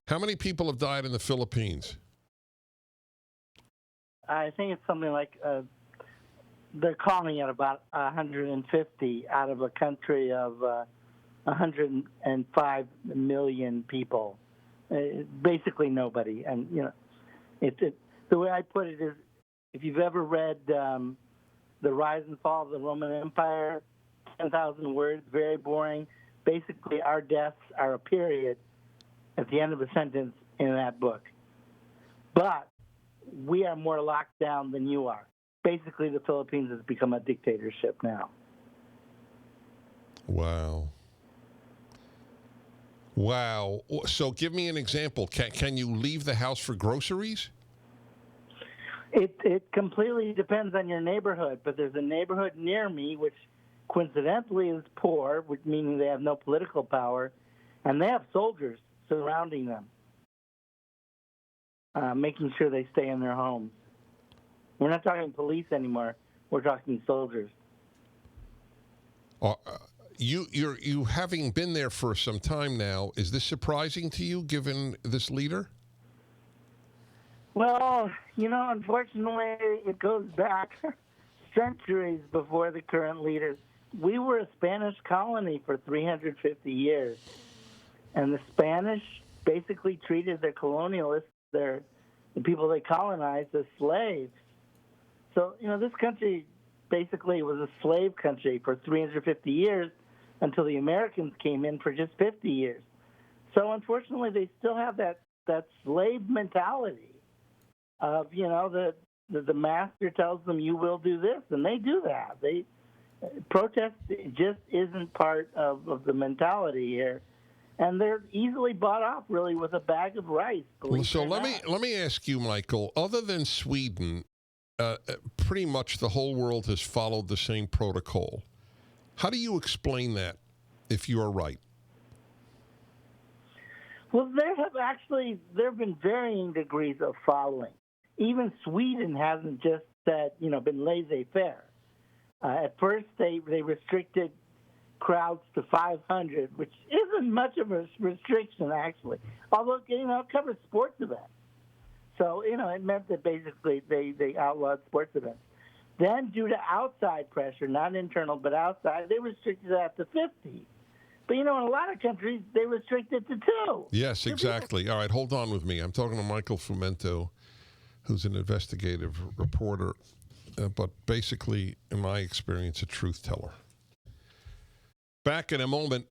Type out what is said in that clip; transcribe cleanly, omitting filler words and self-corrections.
How many people have died in the Philippines? I think it's something like they're calling it about 150 out of a country of 105 million people. Basically nobody. And the way I put it is, if you've ever read The Rise and Fall of the Roman Empire, 10,000 words, very boring. Basically, our deaths are a period at the end of a sentence in that book. But we are more locked down than you are. Basically, the Philippines has become a dictatorship now. Wow. Wow. So give me an example. Can you leave the house for groceries? It completely depends on your neighborhood, but there's a neighborhood near me which coincidentally is poor, which meaning they have no political power, and they have soldiers surrounding them, making sure they stay in their homes. We're not talking police anymore. We're talking soldiers. You having been there for some time now, is this surprising to you, given this leader? Well, unfortunately, it goes back centuries before the current leaders. We were a Spanish colony for 350 years, and the Spanish basically treated their colonialists, the people they colonized, as slaves. So, this country basically was a slave country for 350 years until the Americans came in for just 50 years. So, unfortunately, they still have that slave mentality of, the master tells them you will do this, and they do that. Protest just isn't part of the mentality here. And they're easily bought off, really, with a bag of rice. So let me ask you, Michael, other than Sweden, pretty much the whole world has followed the same protocol. How do you explain that, if you are right? Well, there have been varying degrees of following. Even Sweden hasn't just said, been laissez-faire. At first, they restricted crowds to 500, which isn't much of a restriction, actually. Although, it covers sports events. So, it meant that basically they outlawed sports events. Then, due to outside pressure, not internal, but outside, they restricted that to 50. But, in a lot of countries, they restrict it to 2. Yes, exactly. All right, hold on with me. I'm talking to Michael Fumento, who's an investigative reporter, but basically, in my experience, a truth teller. Back in a moment,